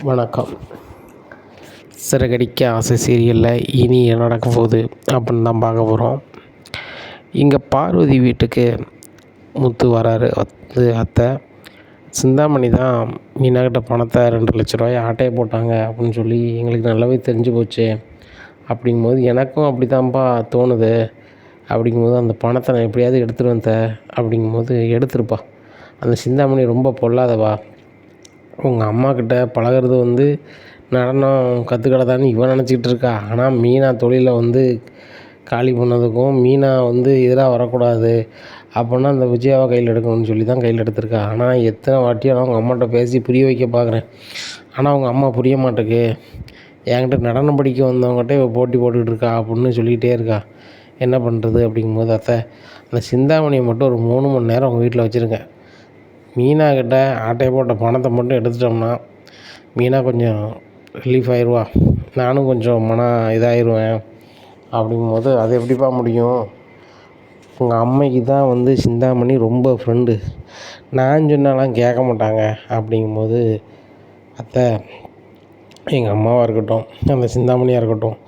வணக்கம். சிறகடிக்க ஆசை சீரியலில் இனி என்ன நடக்க போகுது அப்படின்னு தான் பார்க்க போகிறோம். இங்கே பார்வதி வீட்டுக்கு முத்து வராரு. அத்தை சிந்தாமணி தான் மீனாக்கிட்ட பணத்தை 2,00,000 ஆட்டையை போட்டாங்க அப்படின்னு சொல்லி எங்களுக்கு நல்லாவே தெரிஞ்சு போச்சு. அப்படிங்கும்போது எனக்கும் அப்படி தான்ப்பா தோணுது. அப்படிங்கும்போது அந்த பணத்தை நான் எப்படியாவது எடுத்துருவேன் அப்படிங்கும்போது எடுத்துருப்பா. அந்த சிந்தாமணி ரொம்ப பொல்லாதவா. உங்கள் அம்மாக்கிட்ட பழகிறது நடனம் கற்றுக்கிடதான்னு இவன் நினச்சிக்கிட்டு இருக்கா. ஆனால் மீனா தொழிலை காலி பண்ணதுக்கும் மீனா எதிராக வரக்கூடாது அப்படின்னா அந்த விஜயாவை கையில் எடுக்கணும்னு சொல்லி தான் கையில் எடுத்திருக்கா. ஆனால் எத்தனை வாட்டியும் அவங்க அம்மாட்ட பேசி புரிய வைக்க பார்க்குறேன். ஆனால் அவங்க அம்மா புரிய மாட்டேக்கு. என்கிட்ட நடனம் படிக்க வந்தவங்ககிட்ட இவ போட்டி போட்டுக்கிட்டு இருக்கா அப்படின்னு சொல்லிக்கிட்டே இருக்கா. என்ன பண்ணுறது அப்படிங்கும்போது அத்தை அந்த சிந்தாமணியை மட்டும் ஒரு 3 மணி நேரம் உங்கள் வீட்டில் வச்சுருங்க. மீனா கிட்ட ஆட்டையை போட்ட பணத்தை மட்டும் எடுத்துட்டோம்னா மீனா கொஞ்சம் ரிலீஃப் ஆயிடுவா. நானும் கொஞ்சம் இதாகிடுவேன். அப்படிங்கும்போது அது எப்படிப்பா முடியும்? உங்கள் அம்மைக்கு தான் சிந்தாமணி ரொம்ப ஃப்ரெண்டு. நான் சொன்னாலாம் கேட்க மாட்டாங்க. அப்படிங்கும்போது அத்தை எங்கள் அம்மாவாக இருக்கட்டும் அந்த சிந்தாமணியாக இருக்கட்டும்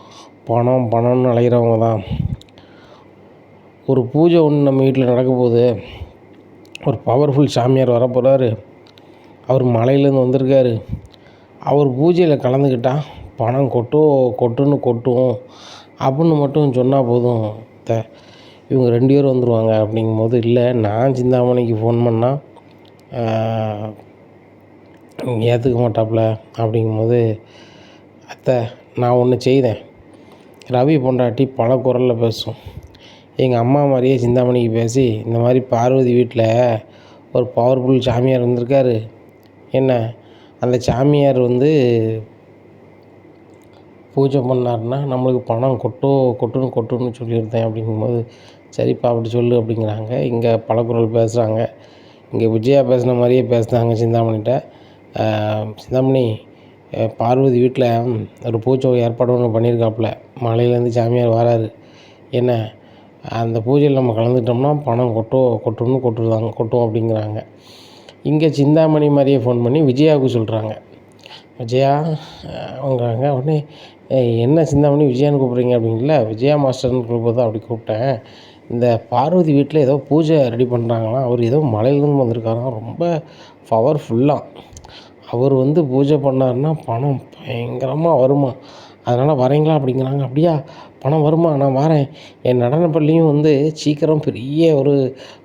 பணம்னு அலைகிறவங்க தான். ஒரு பூஜை ஒன்று நம்ம வீட்டில் நடக்க போகுது. ஒரு பவர்ஃபுல் சாமியார் வரப்போகிறாரு. அவர் மலையிலேருந்து வந்திருக்காரு. அவர் பூஜையில் கலந்துக்கிட்டால் பணம் கொட்டும் அப்படின்னு மட்டும் சொன்னால் போதும். இவங்க 2 பேர் வந்துடுவாங்க. அப்படிங்கும்போது இல்லை நான் சிந்தாமணிக்கு ஃபோன் பண்ணால் ஏற்றுக்க மாட்டாப்புல. அப்படிங்கும்போது அத்தை நான் ஒன்று செய்தேன். ரவி பொண்டாட்டி பல குரலில் பேசும். எங்கள் அம்மா மாதிரியே சிந்தாமணிக்கு பேசி இந்த மாதிரி பார்வதி வீட்டில் ஒரு பவர்ஃபுல் சாமியார் வந்திருக்காரு. என்ன அந்த சாமியார் பூஜை பண்ணாருன்னா நம்மளுக்கு பணம் கொட்டுன்னு சொல்லியிருந்தேன். அப்படிங்கும்போது சரிப்பா அப்படி சொல்லு அப்படிங்கிறாங்க. இங்கே பல குரல் பேசுகிறாங்க. இங்கே விஜயா பேசுன மாதிரியே பேசுனாங்க சிந்தாமணிகிட்ட. சிந்தாமணி பார்வதி வீட்டில் ஒரு பூஜை ஏற்பாடு ஒன்று பண்ணியிருக்காப்புல. மலையிலேருந்து சாமியார் வராரு. என்ன அந்த பூஜையில் நம்ம கலந்துக்கிட்டோம்னா பணம் கொட்டும் அப்படிங்கிறாங்க. இங்கே சிந்தாமணி மாதிரியே ஃபோன் பண்ணி விஜயாவுக்கு சொல்கிறாங்க. விஜயா அவங்கிறாங்க. உடனே என்ன சிந்தாமணி விஜயான்னு கூப்பிட்றீங்க அப்படிங்கல. விஜயா மாஸ்டர்னு கூப்பிட்டு அப்படி கூப்பிட்டேன். இந்த பார்வதி வீட்டில் ஏதோ பூஜை ரெடி பண்ணுறாங்களாம். அவர் ஏதோ மலையிலேருந்து வந்திருக்காராம். ரொம்ப பவர்ஃபுல்லாக அவர் பூஜை பண்ணாருன்னா பணம் பயங்கரமாக வருமா. அதனால் வரீங்களா அப்படிங்கிறாங்க. அப்படியா பணம் வருமா? நான் வரேன். என் நடன பள்ளியும் சீக்கிரம் பெரிய ஒரு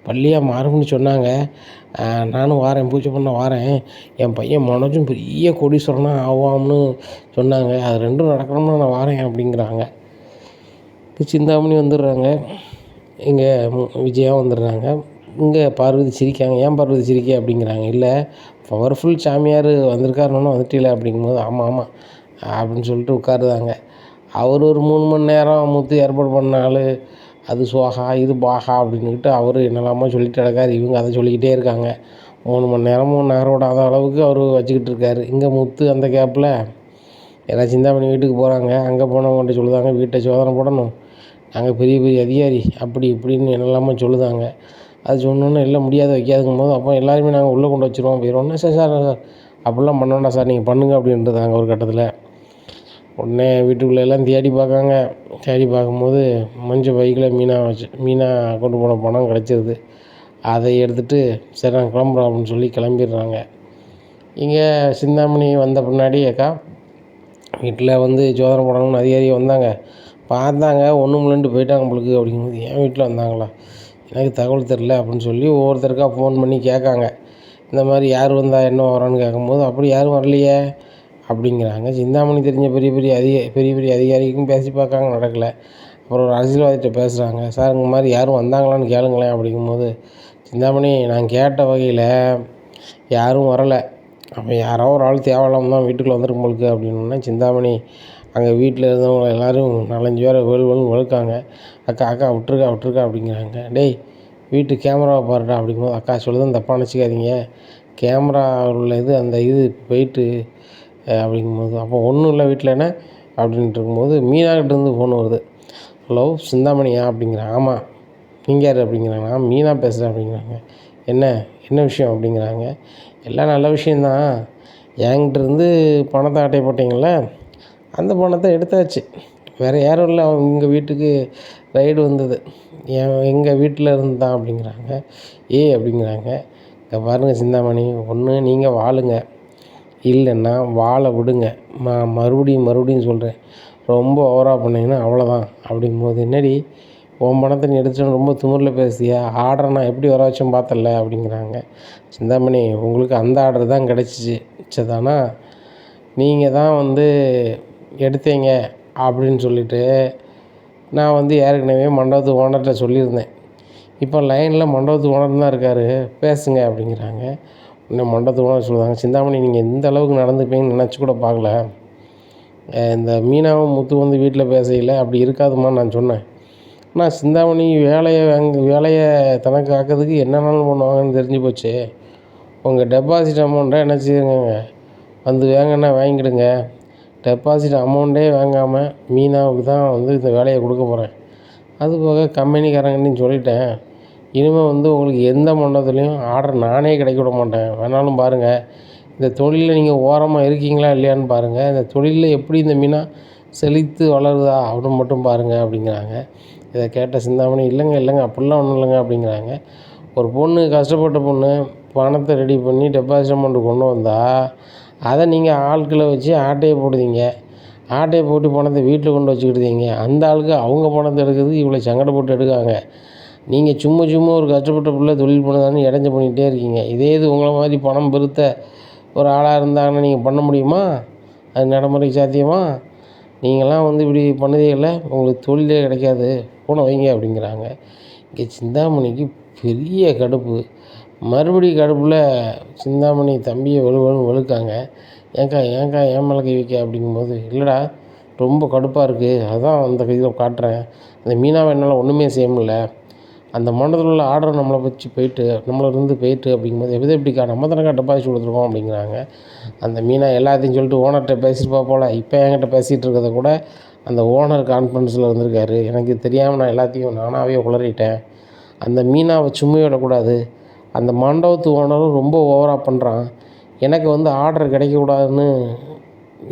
பள்ளியாக மாறும்னு சொன்னாங்க. நானும் வரேன், பூஜை பண்ண வரேன். என் பையன் மனோஜும் பெரிய கோடீஸ்வரனாக ஆவாம்னு சொன்னாங்க. அது 2ம் நடக்கணும்னு நான் வரேன் அப்படிங்கிறாங்க. சிந்தாமணி வந்துடுறாங்க. இங்கே விஜயா வந்துடுறாங்க. இங்கே பார்வதி சிரிக்காங்க. ஏன் பார்வதி சிரிக்க அப்படிங்கிறாங்க. இல்லை பவர்ஃபுல் சாமியார் வந்திருக்காருன்னு வந்துட்டீல அப்படிங்கும்போது ஆமாம் அப்படின்னு சொல்லிட்டு உட்காருதாங்க. அவர் ஒரு 3 மணி நேரம் முத்து ஏற்பாடு பண்ணாலும் அது சோகா இது பாகா அப்படின்னுக்கிட்டு அவர் என்னெல்லாமோ சொல்லிட்டு கிடக்காரு. இவங்க அதை சொல்லிக்கிட்டே இருக்காங்க. 3 மணி நேரமும் நகரோடாத அளவுக்கு அவர் வச்சுக்கிட்டு இருக்காரு. இங்கே முத்து அந்த கேப்பில் ஏன்னா சிந்தாமணி வீட்டுக்கு போகிறாங்க. அங்கே போனவங்கள்ட்ட சொல்லுதாங்க வீட்டை சோதனை போடணும், நாங்கள் பெரிய பெரிய அதிகாரி அப்படி இப்படின்னு என்னெல்லாமோ சொல்லுதாங்க. அது சொன்னோன்னே இல்லை முடியாத வைக்காதுங்கும் போது அப்போ எல்லாருமே நாங்கள் உள்ளே கொண்டு வச்சுருவோம் போயிடுவோம்னா சார் அப்படிலாம் பண்ண வேண்டாம் சார் நீங்கள் பண்ணுங்க அப்படின்ட்டுதாங்க ஒரு கட்டத்தில். உடனே வீட்டுக்குள்ளே எல்லாம் தேடி பார்க்காங்க. தேடி பார்க்கும்போது மஞ்சள் பைக்கில் மீனா கொண்டு போன பணம் கிடச்சிருது. அதை எடுத்துகிட்டு சரி நான் கிளம்புறோம் அப்படின்னு சொல்லி கிளம்பிடுறாங்க. இங்கே சிந்தாமணி வந்த பின்னாடி அக்கா வீட்டில் சோதனை போடணும்னு அதிகாரி வந்தாங்க. பார்த்தாங்க ஒன்றும் இல்லைன்ட்டு போயிட்டாங்க உங்களுக்கு. அப்படிங்கும்போது என் வீட்டில் வந்தாங்களா எனக்கு தகவல் தெரில அப்படின்னு சொல்லி ஒவ்வொருத்தருக்கா ஃபோன் பண்ணி கேட்காங்க. இந்த மாதிரி யார் வந்தால் என்ன வரான்னு கேட்கும்போது அப்படி யாரும் வரலையே அப்படிங்கிறாங்க. சிந்தாமணி தெரிஞ்ச பெரிய பெரிய அதிகாரிக்கும் பேசி பார்க்காங்க, நடக்கலை. அப்புறம் ஒரு அரசியல்வாதிகிட்ட பேசுகிறாங்க. சார் இந்த மாதிரி யாரும் வந்தாங்களான்னு கேளுங்களேன் அப்படிங்கும்போது சிந்தாமணி நான் கேட்ட வகையில் யாரும் வரலை. அப்போ யாரோ ஒரு ஆள் தேவையில்லாமல் தான் வீட்டுக்குள்ளே வந்திருக்கும் போலுக்கு அப்படின்னா சிந்தாமணி அங்கே வீட்டில் இருந்தவங்க எல்லோரும் 4-5 பேரை வெளுன்னு வெளுக்காங்க. அக்கா விட்டுருக்கா அப்படிங்கிறாங்க. டேய் வீட்டு கேமராவை பாருடா அப்படிங்கும்போது அக்கா சொல்லுதான் தப்பாக நினச்சிக்காதீங்க, கேமரா உள்ள அந்த போயிட்டு அப்படிங்கும்போது அப்போ ஒன்றும் இல்லை வீட்டில் என்ன அப்படின்ட்டு இருக்கும்போது மீனாகிட்டேருந்து ஃபோன் வருது. ஹலோ சிந்தாமணியா அப்படிங்கிறாங்க. ஆமாம் நீங்கள் யார் அப்படிங்கிறாங்க. நான் மீனா பேசுகிறேன் அப்படிங்கிறாங்க. என்ன விஷயம் அப்படிங்கிறாங்க. எல்லாம் நல்ல விஷயந்தான். என்கிட்டருந்து பணத்தை ஆட்டை போட்டிங்கள்ல, அந்த பணத்தை எடுத்தாச்சு. வேறு யாரும் இல்லை. அவங்க எங்கள் வீட்டுக்கு ரைடு வந்தது. எங்கள் வீட்டில் இருந்து தான் அப்படிங்கிறாங்க. அப்படிங்கிறாங்க. இங்கே பாருங்கள் சிந்தாமணி, ஒன்று நீங்கள் வாழுங்க, இல்லைன்னா வாழ விடுங்க. மறுபடியும் சொல்கிறேன், ரொம்ப ஓவராக பண்ணிங்கன்னா அவ்வளோதான் அப்படிங்கும்போது, என்னடி உன் பணத்தை நீ எடுத்துட்டு ரொம்ப திமிரில் பேசுறியா? ஆர்டரை நான் எப்படி வர வச்சேன்னு பார்த்தல அப்படிங்கிறாங்க. சிந்தாமணி, உங்களுக்கு அந்த ஆர்டர் தான் கிடச்சிச்சு தானா, நீங்கள் தான் வந்து எடுத்தீங்க அப்படின்னு சொல்லிவிட்டு நான் வந்து ஏற்கனவே மண்டபத்து ஓனர்கிட்ட சொல்லியிருந்தேன். இப்போ லைனில் மண்டபத்து ஓனர் தான் இருக்கார், பேசுங்க அப்படிங்கிறாங்க. இன்னும் மண்டபத்து ஓனர் சொல்லுவாங்க, சிந்தாமணி நீங்கள் இந்த அளவுக்கு நடந்துப்பீங்கன்னு நினச்சி கூட பார்க்கல. இந்த மீனாவும் முத்து வந்து வீட்டில் பேசையில் அப்படி இருக்காதுமான்னு நான் சொன்னேன். ஆனால் சிந்தாமணி வேலையை தனக்கு ஆக்கிறதுக்கு என்னென்னாலும் பண்ணுவாங்கன்னு தெரிஞ்சு போச்சு. உங்கள் டெபாசிட் அமௌண்ட்டை என்ன செய்யுங்க, வந்து வேங்கன்னா வாங்கிக்கிடுங்க. டெபாசிட் அமௌண்ட்டே வாங்காமல் மீனாவுக்கு தான் வந்து இந்த வேலையை கொடுக்க போகிறேன். அதுபோக கம்பெனிக்காரங்கன்னு சொல்லிட்டேன். இனிமேல் வந்து உங்களுக்கு எந்த மண்டபத்துலேயும் ஆர்டர் நானே கிடைக்க விட மாட்டேன். வேணாலும் பாருங்கள், இந்த தொழிலில் நீங்கள் ஓரமாக இருக்கீங்களா இல்லையான்னு பாருங்கள். இந்த தொழிலில் எப்படி இந்த மீனா செழித்து வளருதா அப்படின்னு மட்டும் பாருங்கள் அப்படிங்கிறாங்க. இதை கேட்ட சிந்தாமணி, இல்லைங்க அப்படிலாம் ஒன்றும் இல்லைங்க அப்படிங்கிறாங்க. ஒரு பொண்ணு, கஷ்டப்பட்ட பொண்ணு பணத்தை ரெடி பண்ணி டெபாசிட் அமௌண்ட்டு கொண்டு வந்தால் அதை நீங்கள் ஆட்களை வச்சு ஆட்டையை போடுதீங்க. ஆட்டையை போட்டு பணத்தை வீட்டில் கொண்டு வச்சுக்கிடுதீங்க. அந்த ஆளுக்கு அவங்க பணத்தை எடுக்கிறதுக்கு இவ்வளோ சங்கடப்பட்டு எடுக்காங்க. நீங்கள் சும்மா ஒரு கஷ்டப்பட்ட பிள்ளை தொழில் பண்ணுதான்னு இடைஞ்ச பண்ணிகிட்டே இருக்கீங்க. இதே இது உங்களை மாதிரி பணம் பெருத்த ஒரு ஆளாக இருந்தாங்கன்னா நீங்கள் பண்ண முடியுமா? அது நடைமுறைக்கு சாத்தியமா? நீங்களாம் வந்து இப்படி பண்ணதே உங்களுக்கு தொழிலே கிடைக்காது, போன வைங்க அப்படிங்கிறாங்க. இங்கே சிந்தாமணிக்கு பெரிய கடுப்பு. மறுபடியும் கடுப்பில் சிந்தாமணி தம்பியை வெளுக்காங்க. ஏன்க்கா ஏன் மேலே கை வைக்க அப்படிங்கும்போது, இல்லைடா ரொம்ப கடுப்பாக இருக்குது, அதான் அந்த இதில் காட்டுறேன். அந்த மீனாவை என்னால் ஒன்றுமே செய்ய முடியல. அந்த மண்டலத்தில் உள்ள ஆர்டர் நம்மளை வச்சு போயிட்டு அப்படிங்கும்போது, எப்படிக்கா நம்ம தானக்கா டெபாசிட் கொடுத்துருக்கோம் அப்படிங்கிறாங்க. அந்த மீனா எல்லாத்தையும் சொல்லிட்டு ஓனர்கிட்ட பேசியிருப்பா போல். இப்போ என்கிட்ட பேசிகிட்டு இருக்கிறத கூட அந்த ஓனர் கான்ஃபரன்ஸில் வந்திருக்காரு. எனக்கு தெரியாமல் நான் எல்லாத்தையும் நானாகவே உளறிட்டேன். அந்த மீனாவை சும்மா விடக்கூடாது. அந்த மண்டபத்து ஓனரும் ரொம்ப ஓவராக பண்ணுறான். எனக்கு வந்து ஆர்டர் கிடைக்கக்கூடாதுன்னு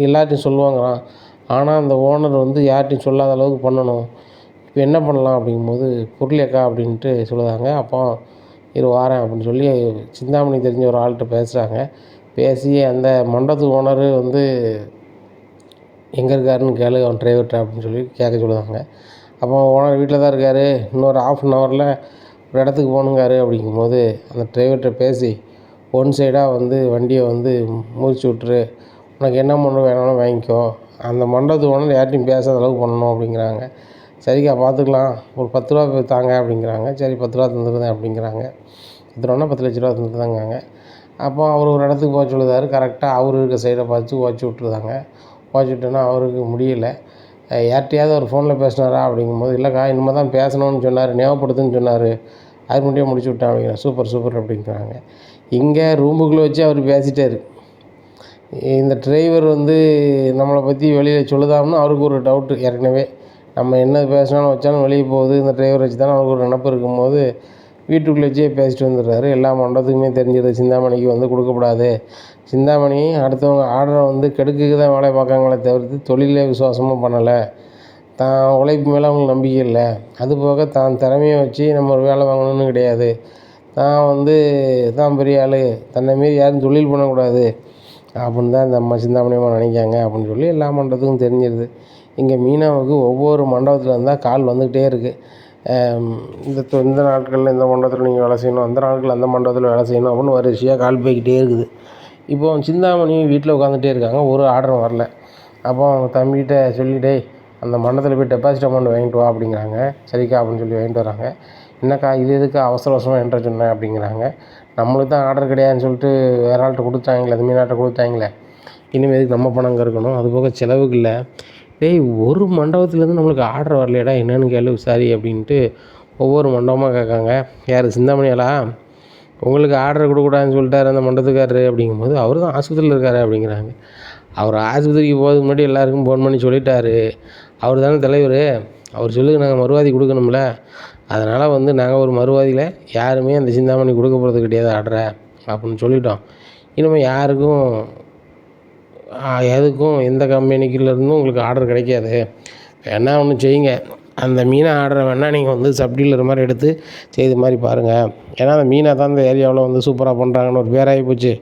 எல்லார்ட்டையும் சொல்லுவாங்களாம். ஆனால் அந்த ஓனர் வந்து யார்கிட்டையும் சொல்லாத அளவுக்கு பண்ணணும். இப்போ என்ன பண்ணலாம் அப்படிங்கும்போது, புரியலக்கா அப்படின்ட்டு சொல்லுதாங்க. அப்போ வாரேன் அப்படின்னு சொல்லி சிந்தாமணி தெரிஞ்ச ஒரு ஆள்கிட்ட பேசுகிறாங்க. பேசி அந்த மண்டபத்து ஓனர் வந்து எங்கே இருக்காருன்னு கேளு, அவன் டிரைவர்கிட்ட அப்படின்னு சொல்லி கேட்க சொல்லுவாங்க. அப்போ ஓனர் வீட்டில் தான் இருக்கார், இன்னொரு 1/2 ஹவரில் ஒரு இடத்துக்கு போகணுங்காரு அப்படிங்கும்போது, அந்த டிரைவர்கிட்ட பேசி ஒன் சைடாக வந்து வண்டியை வந்து முடிச்சு விட்ரு, உனக்கு என்ன மண்டபம் வேணாலும் வாங்கிக்கோ, அந்த மண்டபத்து ஓனர் யார்ட்டையும் பேசாத அளவுக்கு பண்ணணும் அப்படிங்கிறாங்க. சரிக்கா பார்த்துக்கலாம், ஒரு 10 ரூபா தாங்க அப்படிங்கிறாங்க. சரி 10 ரூபா தந்துடுறேன் அப்படிங்கிறாங்க. 10 ரூபான்னா 10 லட்ச ரூபா தந்துதாங்காங்க. அப்போ அவர் ஒரு இடத்துக்கு போக சொல்லுதாரு. கரெக்டாக அவர் இருக்க சைடை பார்த்து ஓச்சி விட்ருதாங்க. ஓச்சி விட்டோன்னா அவருக்கு முடியல. யார்கிட்டையாவது ஒரு ஃபோனில் பேசினாரா அப்படிங்கும்போது, இல்லைக்கா இனிமேல் தான் பேசணும்னு சொன்னார், ஞாபகப்படுத்துன்னு சொன்னார், அது மட்டும் முடிச்சு விட்டேன் அப்படிங்கிறாங்க. சூப்பர் அப்படிங்கிறாங்க. இங்கே ரூமுக்குள்ளே வச்சு அவர் பேசிட்டார். இந்த டிரைவர் வந்து நம்மளை பற்றி வெளியில் சொல்லுதாம்னு அவருக்கு ஒரு டவுட்டு. ஏற்கனவே நம்ம என்ன பேசினாலும் வச்சாலும் வெளியே போகுது, இந்த டிரைவர் வச்சு தானே அவருக்கு ஒரு நினப்பு இருக்கும்போது வீட்டுக்குள்ளே வச்சே பேசிட்டு வந்துடுறாரு. எல்லா மண்டபத்துக்குமே தெரிஞ்சிடுது சிந்தாமணிக்கு வந்து கொடுக்கக்கூடாது. சிந்தாமணி அடுத்தவங்க ஆர்டரை வந்து கெடுக்குக்கு தான் வேலை பார்க்காங்களே தவிர்த்து தொழிலே விசுவாசமாக பண்ணலை. தான் உழைப்பு மேலே அவங்களுக்கு நம்பிக்கை இல்லை. அதுபோக தான் திறமையை வச்சு நம்ம ஒரு வேலை வாங்கணும்னு கிடையாது. தான் பெரிய ஆள், தன்னை மாரி யாரும் தொழில் பண்ணக்கூடாது அப்படின்னு தான் இந்த அம்மா சிந்தாமணியமாக நினைக்காங்க அப்படின்னு சொல்லி எல்லா மண்டபத்துக்கும் தெரிஞ்சிடுது. இங்கே மீனாவுக்கு ஒவ்வொரு மண்டபத்தில் இருந்தால் கால் வந்துக்கிட்டே இருக்குது. இந்த நாட்களில் இந்த மண்டபத்தில் நீங்கள் வேலை செய்யணும், அந்த நாட்களில் அந்த மண்டபத்தில் வேலை செய்யணும் அப்படின்னு வரிசையாக கால் போய்கிட்டே இருக்குது. இப்போது சிந்தாமணி வீட்டில் உட்காந்துட்டே இருக்காங்க, ஒரு ஆர்டரும் வரல. அப்போ அவங்க தம்பிகிட்ட சொல்லிட்டே அந்த மண்டபத்தில் போய் டெபாசிட் அமௌண்ட் வாங்கிட்டு வா அப்படிங்கிறாங்க. சரிக்கா அப்படின்னு சொல்லி வாங்கிட்டு வராங்க. என்னக்கா இது எதுக்கு அவசரமாக என்கிட்ட சொன்னேன் அப்படிங்கிறாங்க. நம்மளுக்கு தான் ஆர்டர் கிடையாதுன்னு சொல்லிட்டு வேறு ஆள்கிட்ட கொடுத்தாங்களே, அது மீனாட்ட கொடுத்தாங்களே, இனிமேல் எதுக்கு நம்ம பணம் இருக்கணும், அதுபோக செலவுக்கு இல்லை. ஒரு மண்டபத்துலேருந்து நம்மளுக்கு ஆர்டர் வரலையடா, என்னென்னு கேளு சரி அப்படின்ட்டு ஒவ்வொரு மண்டபமாக கேட்காங்க. யார் சிந்தாமணியாலா? உங்களுக்கு ஆர்டர் கொடுக்கக்கூடாதுன்னு சொல்லிட்டார் அந்த மண்டபத்துக்காரரு அப்படிங்கும்போது, அவர் தான் ஆஸ்பத்திரியில் இருக்கார் அப்படிங்கிறாங்க. அவர் ஆஸ்பத்திரிக்கு போகிறதுக்கு முன்னாடி எல்லாருக்கும் ஃபோன் பண்ணி சொல்லிட்டாரு. அவர் தானே தலைவர், அவர் சொல்லுங்க, நாங்கள் மறுவாதி கொடுக்கணும்ல, அதனால் வந்து நாங்கள் ஒரு மறுவாதியில் யாருமே அந்த சிந்தாமணி கொடுக்க போகிறது கிடையாது ஆர்டரை அப்படின்னு சொல்லிட்டோம். இனிமேல் யாருக்கும் எதுக்கும் எந்த கம்பெனிக்குலேருந்தும் உங்களுக்கு ஆர்டர் கிடைக்காது. வேணா ஒன்று செய்யுங்க, அந்த மீனா ஆர்டரை வேணால் நீங்கள் வந்து சப் டீலர் மாதிரி எடுத்து செய்து மாதிரி பாருங்கள். ஏன்னா அந்த மீனை தான் இந்த ஏரியாவில் வந்து சூப்பராக பண்ணுறாங்கன்னு ஒரு பேராகி போச்சு.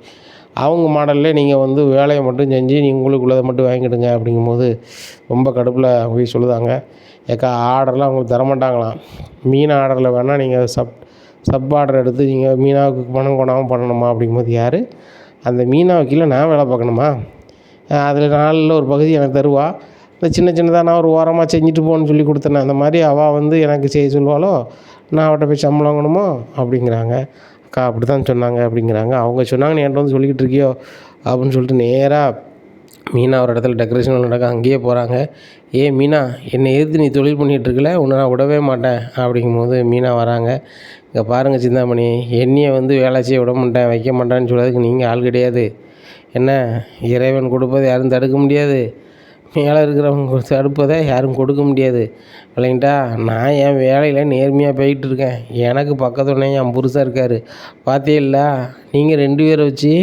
அவங்க மாடல்லே நீங்கள் வந்து வேலையை மட்டும் செஞ்சு நீங்கள் உங்களுக்குள்ளதை மட்டும் வாங்கிடுங்க அப்படிங்கும்போது ரொம்ப கடுப்பில் போய் சொல்லுதாங்க. ஏக்கா ஆர்டர்லாம் அவங்களுக்கு தரமாட்டாங்களாம். மீன் ஆர்டரில் வேணால் நீங்கள் சப் ஆர்டர் எடுத்து நீங்கள் மீனாவுக்கு பணம் கொண்டாமல் பண்ணணுமா அப்படிங்கும்போது, யார் அந்த மீனாவுக்கு நான் வேலை பார்க்கணுமா? அதில் நாளில் ஒரு பகுதி எனக்கு தருவா, இந்த சின்ன சின்னதாக நான் ஒரு ஓரமாக செஞ்சுட்டு போகணுன்னு சொல்லி கொடுத்தேனே, அந்த மாதிரி அவள் வந்து எனக்கு செய்ய சொல்லுவாளோ, நான் அவட்ட போய் சம்பளம் வாங்கணுமோ அப்படிங்கிறாங்க. அக்கா அப்படி தான் சொன்னாங்க அப்படிங்கிறாங்க. அவங்க சொன்னாங்கன்னு என்கிட்ட வந்து சொல்லிக்கிட்டு இருக்கியோ அப்படின்னு சொல்லிட்டு நேராக மீனா ஒரு இடத்துல டெக்கரேஷன் நடக்க அங்கேயே போகிறாங்க. மீனா, என்னை எதிர்த்து நீ தொழில் பண்ணிகிட்ருக்கல, உன்னை நான் விடவே மாட்டேன் அப்படிங்கும்போது மீனா வராங்க. இங்கே பாருங்கள் சிந்தாமணி, என்னையை வந்து வேலை செய்ய விட மாட்டேன் வைக்க மாட்டேன்னு சொல்கிறதுக்கு நீங்கள் ஆள் கிடையாது. என்ன, இறைவன் கொடுப்பதை யாரும் தடுக்க முடியாது, மேலே இருக்கிறவங்க தடுப்பதை யாரும் கொடுக்க முடியாது. இல்லைங்கட்டா, நான் என் வேலையில் நேர்மையாக போய்கிட்டு இருக்கேன். எனக்கு பக்கத்துடனே என் புருஷன் இருக்கார். பார்த்தீங்களா, நீங்கள் 2 பேரை வச்சு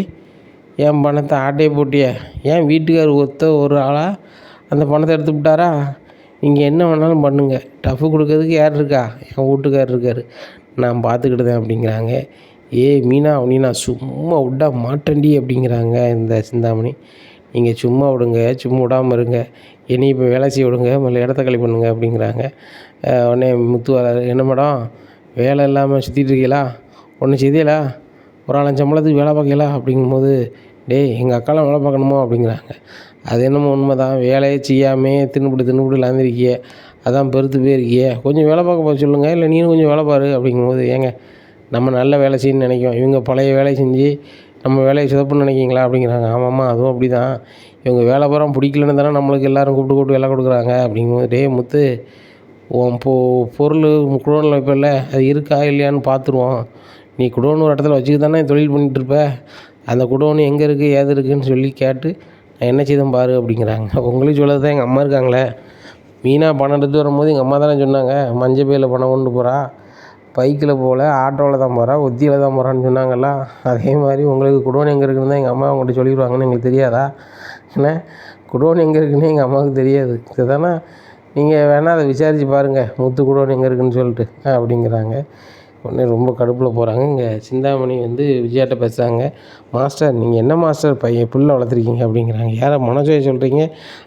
என் பணத்தை ஆட்டையை போட்டிய. என் வீட்டுக்கார் ஒரு ஆளாக அந்த பணத்தை எடுத்து விட்டாரா? நீங்கள் என்ன வேணாலும் பண்ணுங்கள், டஃப்பு கொடுக்கறதுக்கு யார் இருக்கா? என் வீட்டுக்கார் இருக்கார், நான் பார்த்துக்கிட்டுதேன் அப்படிங்கிறாங்க. மீனா, நீ நான் சும்மா விட்டா மாட்டேன்டி அப்படிங்கிறாங்க இந்த சிந்தாமணி. நீங்கள் சும்மா விடுங்க, சும்மா விடாமல் இருங்க, என்னை இப்போ வேலை செய்ய விடுங்க, முதல்ல இடத்த காலி பண்ணுங்க அப்படிங்கிறாங்க. உடனே முத்து வராரு. என்ன மேடம், வேலை இல்லாமல் சுற்றிட்டு இருக்கீங்களா? ஒன்றும் செய்தியலா? ஒரு ஆள் சம்பளத்துக்கு வேலை பார்க்கலா அப்படிங்கும்போது, எங்கள் அக்காலாம் வேலை பார்க்கணுமோ அப்படிங்கிறாங்க. அது என்னமோ உண்மை தான், வேலையை செய்யாமே தின்னுபிட்டு லாந்திருக்கிய, அதான் பெருத்து போயிருக்கிய, கொஞ்சம் வேலை பார்க்க போக சொல்லுங்கள், இல்லை நீனும் கொஞ்சம் வேலை பாரு அப்படிங்கும்போது, நம்ம நல்ல வேலை செய்யணும்னு நினைக்கும், இவங்க பழைய வேலையை செஞ்சு நம்ம வேலையை சிதப்புன்னு நினைக்கிங்களா அப்படிங்கிறாங்க. ஆமாம்மா, அதுவும் அப்படி தான், இவங்க வேலை பூரா பிடிக்கலன்னு தானே நம்மளுக்கு எல்லோரும் கூப்பிட்டு வேலை கொடுக்குறாங்க அப்படிங்கும்போது, முத்து, உன் பொருள் குடோனில் வைப்பல, அது இருக்கா இல்லையான்னு பார்த்துருவோம். நீ குடோன் ஒரு இடத்துல வச்சுக்க தானே தொழில் பண்ணிகிட்ருப்ப, அந்த குடோன் எங்கே இருக்குது ஏது இருக்குதுன்னு சொல்லி கேட்டு நான் என்ன செய்தேன் பாரு அப்படிங்கிறாங்க. உங்களுக்கு சொல்லது தான் எங்கள் அம்மா இருக்காங்களே. மீனா பணம் எடுத்து வரும்போது எங்கள் அம்மா தானே சொன்னாங்க, மஞ்சள் பையில் பணம் கொண்டு போகிறா, பைக்கில் போகல, ஆட்டோவில் தான் போகிறா, ஒத்தியில் தான் போகிறான்னு சொன்னாங்கல்ல. அதே மாதிரி உங்களுக்கு குடோன் எங்கே இருக்குன்னு தான் எங்கள் அம்மா அவங்கள்ட்ட சொல்லிடுவாங்கன்னு எங்களுக்கு தெரியாதா? ஏன்னா குடோன் எங்கே இருக்குன்னு எங்கள் அம்மாவுக்கு தெரியாது. இதுதானே, நீங்கள் வேணால் அதை விசாரித்து பாருங்கள், முத்து குடோன் எங்கே இருக்குதுன்னு சொல்லிட்டு அப்படிங்கிறாங்க. உடனே ரொம்ப கடுப்பில் போகிறாங்க. இங்கே சிந்தாமணி வந்து விஜயாட்ட பேசுகிறாங்க. மாஸ்டர், நீங்கள் என்ன மாஸ்டர் பையன் புல்லை வளர்த்துருக்கீங்க அப்படிங்கிறாங்க. யாரை மனசோயை சொல்கிறீங்க?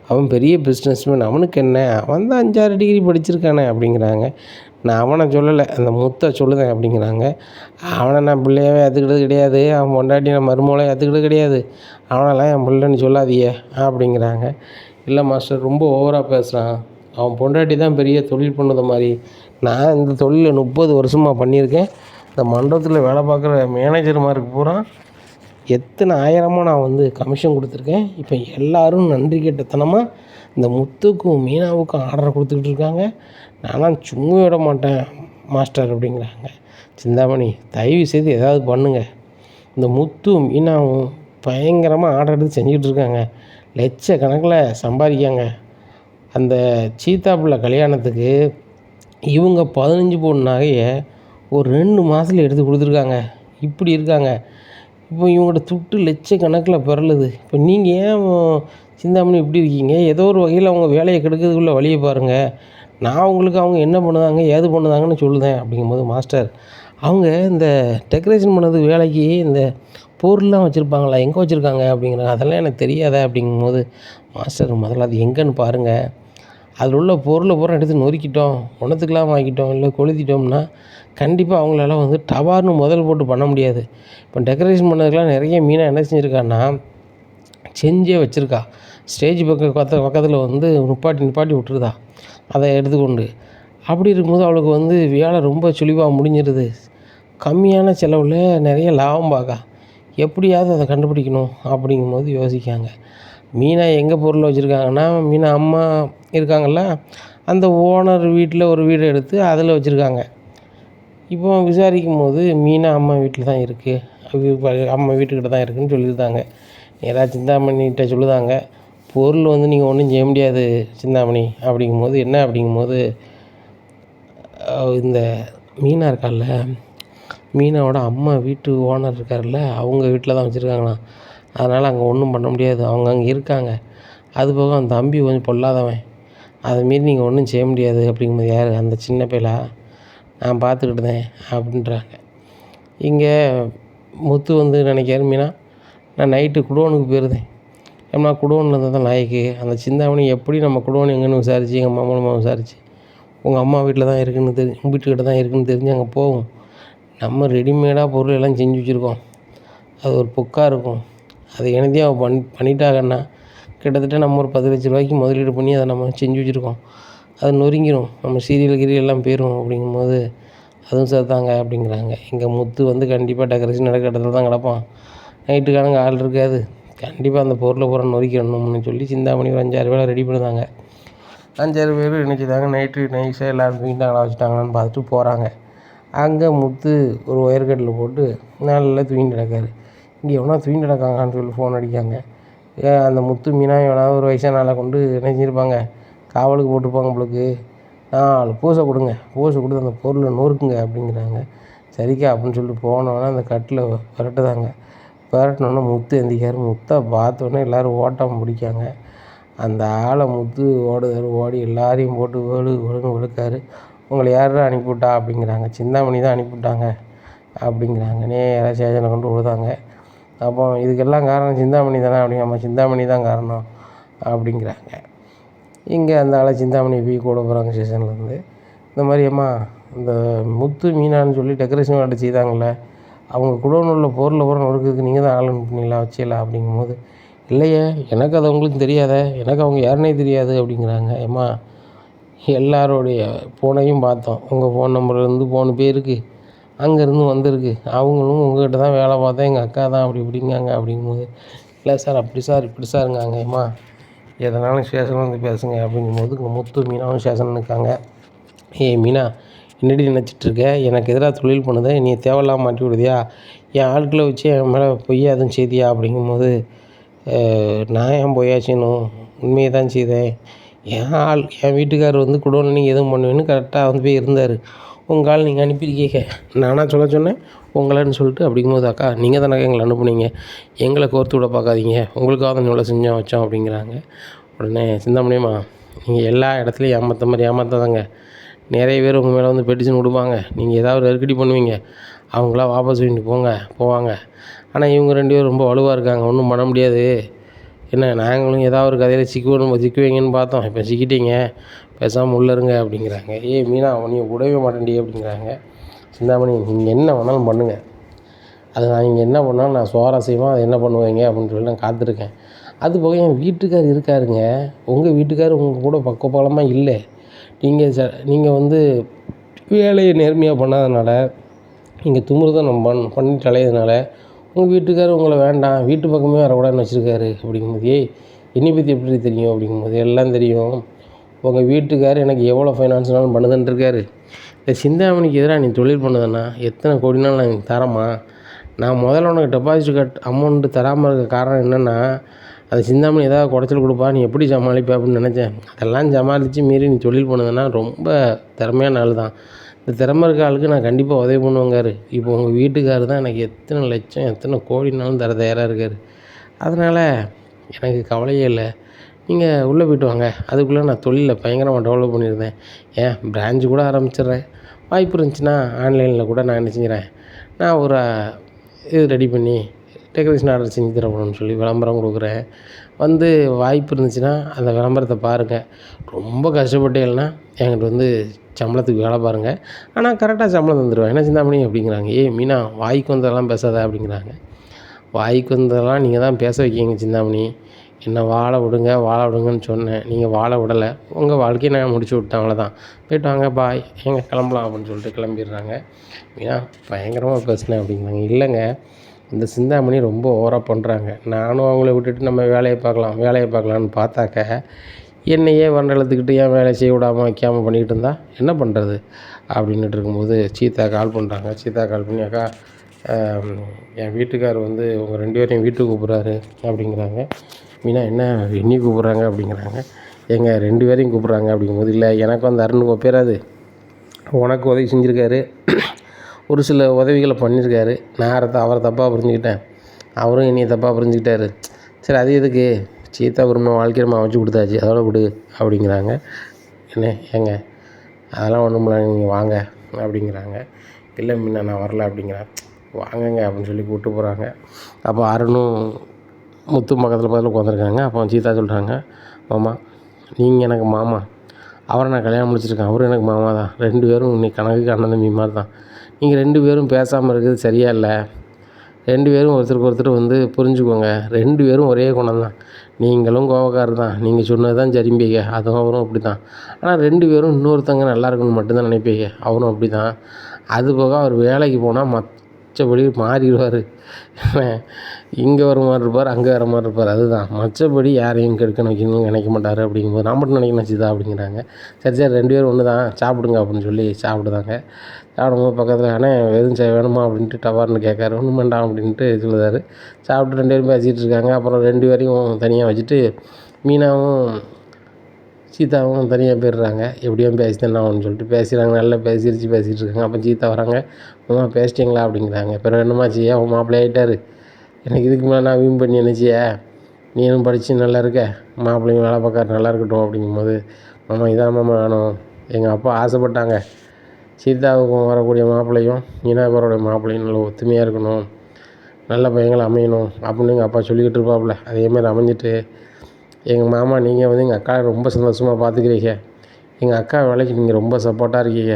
அவன் பெரிய பிஸ்னஸ்மேன், அவனுக்கு என்ன, அவன் தான் 5-6 டிகிரி படிச்சிருக்கானே அப்படிங்கிறாங்க. நான் அவனை சொல்லலை, அந்த முத்தை சொல்லுதேன் அப்படிங்கிறாங்க. அவனை நான் பிள்ளையாவே ஏற்றுக்கிட்டது கிடையாது, அவன் பொண்டாட்டி நான் மருமகளை ஏற்றுக்கிட்டது கிடையாது, அவனெல்லாம் என் பிள்ளைன்னு சொல்லாதியே அப்படிங்கிறாங்க. இல்லை மாஸ்டர், ரொம்ப ஓவராக பேசுகிறான், அவன் பொண்டாட்டி தான் பெரிய தொழில் பண்ணது மாதிரி, நான் இந்த தொழிலை 30 வருஷமாக பண்ணியிருக்கேன், இந்த மண்டபத்தில் வேலை பார்க்குற மேனேஜர்மாருக்கு பூரா எத்தனை ஆயிரமாக நான் வந்து கமிஷன் கொடுத்துருக்கேன். இப்போ எல்லோரும் நன்றி கெட்டத்தனமாக இந்த முத்துக்கும் மீனாவுக்கும் ஆர்டர் கொடுத்துக்கிட்டு இருக்காங்க, நான்லாம் சும்மா விட மாட்டேன் மாஸ்டர் அப்படிங்கிறாங்க. சிந்தாமணி, தயவு செய்து ஏதாவது பண்ணுங்கள், இந்த முத்தும் மீனாவும் பயங்கரமாக ஆர்டர் எடுத்து செஞ்சுக்கிட்டு இருக்காங்க, லட்சக்கணக்கில் சம்பாதிக்காங்க. அந்த சீத்தா பிள்ளை கல்யாணத்துக்கு இவங்க 15 பவுன் நகையை ஒரு 2 மாதத்தில் எடுத்து கொடுத்துருக்காங்க. இப்படி இருக்காங்க. இப்போ இவங்களோட துட்டு லட்சக்கணக்கில் பெறலுது. இப்போ நீங்கள் ஏன் சிந்தாமணி இப்படி இருக்கீங்க? ஏதோ ஒரு வகையில் அவங்க வேலையை கெடுக்கிறதுக்குள்ள வழியை பாருங்கள். நான் உங்களுக்கு அவங்க என்ன பண்ணுதாங்க ஏது பண்ணுதாங்கன்னு சொல்லுதேன் அப்படிங்கும்போது, மாஸ்டர், அவங்க இந்த டெக்கரேஷன் பண்ணது வேலைக்கு இந்த பொருள்லாம் வச்சுருப்பாங்களா, எங்கே வச்சுருக்காங்க அப்படிங்கிறாங்க. அதெல்லாம் எனக்கு தெரியாதா அப்படிங்கும்போது, மாஸ்டர், முதல்ல அது எங்கேன்னு பாருங்கள், அதில் உள்ள பொருளை பூரா எடுத்து நொறுக்கிட்டோம், ஒன்றத்துக்கெல்லாம் ஆக்கிட்டோம், இல்லை கொளுத்திட்டோம்னா கண்டிப்பாக அவங்களால வந்து டபார்னு முதல் போட்டு பண்ண முடியாது. இப்போ டெக்கரேஷன் பண்ணதுக்கெலாம் நிறைய மீனா என்ன செஞ்சுருக்கான்னா, செஞ்சே வச்சுருக்கா, ஸ்டேஜ் பக்கத்தில் வந்து நிப்பாட்டி விட்டுருதா அதை எடுத்துக்கொண்டு. அப்படி இருக்கும்போது அவளுக்கு வந்து வேலை ரொம்ப சுழிவாக முடிஞ்சிடுது. கம்மியான செலவில் நிறைய லாபம் பார்க்கா. எப்படியாவது அதை கண்டுபிடிக்கணும் அப்படிங்கும்போது யோசிக்காங்க. மீனா எங்கே பொருள் வச்சுருக்காங்கன்னா, மீனா அம்மா இருக்காங்கள்ல, அந்த ஓனர் வீட்டில் ஒரு வீடு எடுத்து அதில் வச்சுருக்காங்க. இப்போ விசாரிக்கும் போது மீனா அம்மா வீட்டில் தான் இருக்குது, அம்மா வீட்டுக்கிட்ட தான் இருக்குதுன்னு சொல்லியிருந்தாங்க. நேராக சிந்தாமணிகிட்ட சொல்லுதாங்க, பொருள் வந்து நீங்கள் ஒன்றும் செய்ய முடியாது சிந்தாமணி அப்படிங்கும்போது, என்ன அப்படிங்கும்போது, இந்த மீனா இருக்கார்ல, மீனாவோட அம்மா வீட்டு ஓனர் இருக்கார்ல, அவங்க வீட்டில் தான் வச்சுருக்காங்களாம். அதனால் அங்கே ஒன்றும் பண்ண முடியாது. அவங்க அங்கே இருக்காங்க. அதுபோக அந்த தம்பி கொஞ்சம் பொல்லாதவன். அதை மீறி நீங்கள் ஒன்றும் செய்ய முடியாது அப்படிங்கும்போது யார் அந்த சின்ன பயலா? நான் பார்த்துக்கிட்டுதேன் அப்படின்றாங்க. இங்கே முத்து வந்து நினைக்காரு மீனா, நான் நைட்டு குடோனுக்கு போயிருந்தேன். ஏம்மா குடோனில் இருந்தால் தான் லாய்க்கு. அந்த சிந்தாமணி எப்படி நம்ம குடோன் எங்கேன்னு விசாரித்து எங்கள் அம்மா மூலமாக விசாரித்து உங்கள் அம்மா வீட்டில் தான் இருக்குதுன்னு உங்கள் வீட்டுக்கிட்ட தான் இருக்குதுன்னு தெரிஞ்சு அங்கே போகும். நம்ம ரெடிமேடாக பொருள் எல்லாம் செஞ்சு வச்சுருக்கோம். அது ஒரு பொக்காக இருக்கும். அது எனத்தையும் அவள் பண்ணிட்டாங்கன்னா கிட்டத்தட்ட நம்ம ஒரு 10 லட்ச ரூபாய்க்கு முதலீடு பண்ணி அதை நம்ம செஞ்சு வச்சுருக்கோம். அது நொறுங்கிடும். நம்ம சீரியல் எல்லாம் போயிடும். அப்படிங்கும்போது அதுவும் சேர்த்தாங்க அப்படிங்கிறாங்க. இங்கே முத்து வந்து கண்டிப்பாக டெக்கரேஷன் நடக்கிற இடத்துல தான் கிடப்பான். நைட்டுக்கானங்க ஆள் இருக்காது. கண்டிப்பாக அந்த பொருளை பூரா நொறுக்கிடணும்னு சொல்லி சிந்தாமணி ஒரு 5-6 வேலை ரெடி பண்ணுதாங்க. 5-6 பேர் நினச்சிதாங்க நைட்டு நைஸாக எல்லோரும் தூங்கிட்டாங்களா வச்சுட்டாங்களான்னு பார்த்துட்டு போகிறாங்க. அங்கே முத்து ஒரு ஒயர் கட்டில் போட்டு நல்லா தூங்கிட்டு கிடக்காரு. இங்கே எவனா தூங்கிட்டு கிடக்காங்கன்னு சொல்லி ஃபோன் அடிக்காங்க. அந்த முத்து மீனா எவனாவது ஒரு வயசான ஆளை கொண்டு என்ன செஞ்சுருப்பாங்க, காவலுக்கு போட்டிருப்பாங்க உங்களுக்கு. 4 பூசை கொடுங்க, பூசை கொடுத்து அந்த பொருளை நொறுக்குங்க அப்படிங்கிறாங்க. சரிக்கா அப்படின்னு சொல்லிட்டு போனோடனே அந்த கட்டில் விரட்டுதாங்க. விரட்டினோடனே முத்து எந்திக்காரு. முத்தை பார்த்தோன்னே எல்லோரும் ஓட்டம் பிடிக்காங்க. அந்த ஆளை முத்து ஓடி எல்லாரையும் போட்டு வெளுன்னு வெளுக்காரு. உங்களை யாரும் அனுப்பிவிட்டா அப்படிங்கிறாங்க. சிந்தாமணி தான் அனுப்பிவிட்டாங்க அப்படிங்கிறாங்க. நேராக ஸ்டேஷனை கொண்டு விடுதாங்க. அப்போ இதுக்கெல்லாம் காரணம் சிந்தாமணி தானே அப்படிங்காம சிந்தாமணி தான் காரணம் அப்படிங்கிறாங்க. இங்கே அந்த ஆளை சிந்தாமணி போய் கூட போகிறாங்க ஸ்டேஷன்லேருந்து. இந்த மாதிரி அம்மா இந்த முத்து மீனான்னு சொல்லி டெக்கரேஷன் வேலை செய்தாங்கள்ல, அவங்க குடோனில் உள்ள பொருளை பூரா நொறுக்கிறதுக்கு நீங்கள் தான் ஆள் அனுப்புனீங்களா வச்சியலா அப்படிங்கும்போது, இல்லையே எனக்கு அது அவங்களுக்கு தெரியாதே, எனக்கு அவங்க யாருனே தெரியாது அப்படிங்கிறாங்க. ஏம்மா எல்லாரோடைய ஃபோனையும் பார்த்தோம். உங்கள் ஃபோன் நம்பர்லேருந்து 3 பேருக்கு அங்கேருந்து வந்திருக்கு. அவங்களும் உங்கள்கிட்ட தான் வேலை பார்த்தேன், எங்கள் அக்கா தான் அப்படி இப்படிங்காங்க. அப்படிங்கும்போது இல்லை சார் அப்படி சார் இப்படி சாருங்காங்க. ஏம்மா எதனாலும் ஸ்டேஷனில் வந்து பேசுங்க அப்படிங்கும்போது இங்கே முத்து மீனாவும் ஸ்டேஷனில் நிற்காங்க. ஏய் மீனா என்னடி நினச்சிட்ருக்க, எனக்கு எதிராக தொழில் பண்ணுதே, நீ தேவையில்லாமல் மாட்டி விடுதியா, என் ஆட்களை வச்சு என் மேலே பொய்யா எதுவும் செய்தியா அப்படிங்கும்போது, நான் ஏன் பொய்யா செய்யணும், உண்மையை தான் செய்தேன். என் வீட்டுக்காரர் வந்து குடோனில் நீங்கள் எதுவும் பண்ணுவேன்னு கரெக்டாக வந்து போய் இருந்தார். உங்கள் ஆள் நீங்கள் அனுப்பியிருக்கீங்க, நானாக சொன்னேன் உங்களைன்னு சொல்லிட்டு. அப்படிங்கும்போது அக்கா நீங்கள் தானே எங்களை அனுப்புனீங்க, எங்களை கோர்த்து விட பார்க்காதீங்க, உங்களுக்காக தான் இவ்வளோ செஞ்சோம் வச்சோம் அப்படிங்கிறாங்க. உடனே சிந்தாமணியம்மா நீங்கள் எல்லா இடத்துலையும் ஏமாற்ற மாதிரி ஏமாற்றாதாங்க. நிறைய பேர் உங்கள் மேலே வந்து பெட்டிஷன் கொடுப்பாங்க, நீங்கள் ஏதாவது நெருக்கடி பண்ணுவீங்க, அவங்களாம் வாபஸ் வாங்கிட்டு போவாங்க. ஆனால் இவங்க 2 பேரும் ரொம்ப வலுவாக இருக்காங்க, ஒன்றும் பண்ண முடியாது. என்ன நாங்களும் ஏதாவது ஒரு கதையில் சிக்குவீங்கன்னு பார்த்தோம், இப்போ சிக்கிட்டீங்க, பேசாமல் உள்ளே இருங்க அப்படிங்கிறாங்க. ஏய் மீனா நீ விடவே மாட்டேன்டி அப்படிங்கிறாங்க. சிந்தாமணி நீங்கள் என்ன வேணாலும் பண்ணுங்கள், அது நான் நீங்கள் என்ன பண்ணாலும் நான் சுவாரஸ்யமாக அதை என்ன பண்ணுவீங்க அப்படின்னு சொல்லி நான் காத்திருக்கேன். அது போக என் வீட்டுக்கார் இருக்காருங்க, உங்கள் வீட்டுக்கார் உங்கள் கூட பக்கபலமாக இல்லை. நீங்கள் வந்து வேலையை நேர்மையாக பண்ணாதனால, நீங்கள் திமிருதான் பண்ணிட்டு அலையிறதுனால உங்கள் வீட்டுக்காரர் உங்களை வேண்டாம், வீட்டு பக்கமே வரக்கூடாதுன்னு வச்சுருக்காரு அப்படிங்கும்போது, ஏய் என்னை பற்றி எப்படி தெரியும் அப்படிங்கும்போது, எல்லாம் தெரியும், உங்கள் வீட்டுக்காரர் எனக்கு எவ்வளோ ஃபைனான்ஸ்னாலும் பண்ணுதுன்னு இருக்காரு. இந்த சிந்தாமணிக்கு எதிராக நீ தொழில் பண்ணுதுன்னா எத்தனை கோடினாலும் நான் தரமா, நான் முதல்ல உனக்கு டெபாசிட் அமௌண்ட்டு தராமல் இருக்க காரணம் என்னென்னா, அது சிந்தாமணி ஏதாவது குடைச்சல் கொடுப்பா, நீ எப்படி சமாளிப்ப அப்படின்னு நினச்சேன். அதெல்லாம் சமாளித்து மீறி நீ தொழில் பண்ணுதுன்னா ரொம்ப திறமையான ஆள் தான். இந்த திறமை இருக்க ஆளுக்கு நான் கண்டிப்பாக உதவி பண்ணுவேங்காரு. இப்போ உங்கள் வீட்டுக்காரர் தான் எனக்கு எத்தனை லட்சம் எத்தனை கோடினாலும் தர தயாராக இருக்கார். அதனால் எனக்கு கவலையே இல்லை, நீங்கள் உள்ளே போய்ட்டு வாங்க, அதுக்குள்ளே நான் தொழிலில் பயங்கரமாக டெவலப் பண்ணியிருந்தேன், ஏன் பிரான்ச்சு கூட ஆரம்பிச்சிடுறேன், வாய்ப்பு இருந்துச்சுன்னா ஆன்லைனில் கூட நான் என்ன செஞ்சுறேன், நான் ஒரு இது ரெடி பண்ணி டெக்கரேஷன் ஆர்டர் செஞ்சு தரணும்னு சொல்லி விளம்பரம் கொடுக்குறேன், வந்து வாய்ப்பு இருந்துச்சுன்னா அந்த விளம்பரத்தை பாருங்கள், ரொம்ப கஷ்டப்பட்டேன்னா என்கிட்ட வந்து சம்பளத்துக்கு வேலை பாருங்கள், ஆனால் கரெக்டாக சம்பளம் தந்துடுவேன், என்ன சிந்தாமணி அப்படிங்கிறாங்க. ஏய் மீனா வாய்க்கு வந்ததெல்லாம் பேசாத அப்படிங்கிறாங்க. வாய்க்கு வந்ததெல்லாம் நீங்கள் தான் பேச வைக்கிங்க சிந்தாமணி, என்ன வாழ விடுங்கன்னு சொன்னேன், நீங்கள் வாழ விடலை, உங்கள் வாழ்க்கையை நான் முடிச்சு விட்டேன், அவ்வளோதான், போய்ட்டு வாங்க பாய், எங்கே கிளம்பலாம் அப்படின்னு சொல்லிட்டு கிளம்பிடுறாங்க. மீனா பயங்கரமாக பேசுனேன் அப்படிங்கிறாங்க. இல்லைங்க இந்த சிந்தாமணி ரொம்ப ஓவராக பண்ணுறாங்க, நானும் அவங்கள விட்டுட்டு நம்ம வேலையை பார்க்கலான்னு பார்த்தாக்க என்னையே வண்டலத்துக்கிட்டு ஏன் வேலை செய்ய விடாமல் வைக்காமல் பண்ணிக்கிட்டு இருந்தா என்ன பண்ணுறது அப்படின்ட்டு இருக்கும்போது சீதா கால் பண்ணுறாங்க. சீதா கால் பண்ணி அக்கா என் வீட்டுக்கார் வந்து உங்கள் 2 பேரையும் வீட்டுக்கு கூப்பிட்றாரு அப்படிங்கிறாங்க. மீனா என்ன என்னையும் கூப்பிட்றாங்க அப்படிங்கிறாங்க. ஏங்க 2 பேரையும் கூப்பிட்றாங்க அப்படிங்கும்போது, இல்லை எனக்கு வந்து அருணுக்கு ஒப்பேராது, உனக்கு உதவி செஞ்சுருக்காரு, ஒரு சில உதவிகளை பண்ணியிருக்காரு, நான் அவரை தப்பாக புரிஞ்சுக்கிட்டேன், அவரும் என்னைய தப்பாக புரிஞ்சுக்கிட்டாரு. சரி அது எதுக்கு, சீதா விரும்பின வாழ்க்கையை நம்ம அமைச்சு கொடுத்தாச்சு, அதோட விடு அப்படிங்கிறாங்க. என்ன ஏங்க அதெல்லாம் ஒன்றும் இல்லை, நீங்கள் வாங்க அப்படிங்கிறாங்க. இல்லை மீனா நான் வரல அப்படிங்கிறேன். வாங்கங்க அப்படின்னு சொல்லி கூப்பிட்டு போகிறாங்க. அப்போ அருணும் முத்தும் பக்கத்தில் உட்காந்துருக்காங்க. அப்போ சீதா சொல்கிறாங்க, மாமா நீங்கள் எனக்கு மாமா, அவரை நான் கல்யாணம் முடிச்சிருக்கேன், அவரும் எனக்கு மாமா தான், 2 பேரும் இன்னைக்கு கணக்குக்கு அண்ணன் தம்பி மாதிரி தான். நீங்கள் 2 பேரும் பேசாமல் இருக்கிறது சரியா இல்லை. 2 பேரும் ஒருத்தருக்கு ஒருத்தர் புரிஞ்சுக்கோங்க. 2 பேரும் ஒரே குணம் தான். நீங்களும் கோவக்காரர் தான், நீங்கள் சொன்னது தான் சரிம்பீங்க, அதுவும் அவரும் அப்படி தான். ஆனால் 2 பேரும் இன்னொருத்தங்க நல்லா இருக்கணும்னு மட்டும்தான் நினைப்பீங்க, அவரும் அப்படி தான். அதுபோக அவர் வேலைக்கு போனால் மற்றபடி மாறிடுவார். இங்கே வர மாதிரி இருப்பார், அங்கே வர மாதிரி இருப்பார், அதுதான். மற்றபடி யாரையும் கெடுக்கணும் வைக்கணும்னு நினைக்க மாட்டார் அப்படிங்கும்போது நான் மட்டும் நினைக்கணும் சீதா அப்படிங்கிறாங்க. சரி 2 பேரும் ஒன்று தான், சாப்பிடுங்க அப்படின்னு சொல்லி சாப்பிடுதாங்க. சாப்பிடும்போது பக்கத்தில் அண்ணே எதுவும் வேணுமா அப்படின்ட்டு டவார்னு கேட்காரு. ஒன்றும் வேண்டாம் அப்படின்ட்டு சொல்லுதார். சாப்பிட்டு 2 பேரும் பேசிகிட்டு இருக்காங்க. அப்புறம் 2 பேரையும் தனியாக வச்சுட்டு மீனாவும் சீதாவும் தனியாக போயிடுறாங்க. எப்படியும் பேசித்தேன் ஆகும்னு சொல்லிட்டு பேசுகிறாங்க. நல்லா சிரித்து பேசிகிட்டு இருக்காங்க. அப்போ சீதா வராங்க. அம்மா பேசிட்டிங்களா அப்படிங்கிறாங்க. பிறகு என்னமாச்சு, அவன் மாப்பிள்ளை ஆகிட்டாரு, எனக்கு இதுக்கு மேலே நான் வீண் பண்ணி நினச்சியா, நீனும் படித்து நல்லா இருக்க, மாப்பிள்ளையும் வேலை பார்க்காரு நல்லா இருக்கட்டும் அப்படிங்கும்போது, மாமா இதான் மாமா வேணும், எங்கள் அப்பா ஆசைப்பட்டாங்க சீதாவுக்கும் வரக்கூடிய மாப்பிள்ளையும் மீனாபரோடைய மாப்பிள்ளையும் நல்ல ஒத்துமையாக இருக்கணும், நல்ல பையங்களை அமையணும் அப்படின்னு எங்கள் அப்பா சொல்லிக்கிட்டு இருப்பாப்புல. அதேமாதிரி அமைஞ்சிட்டு எங்கள் மாமா நீங்கள் எங்கள் அக்காவை ரொம்ப சந்தோஷமாக பார்த்துக்கிறீங்க, எங்கள் அக்கா வேலைக்கு நீங்கள் ரொம்ப சப்போர்ட்டாக இருக்கீங்க,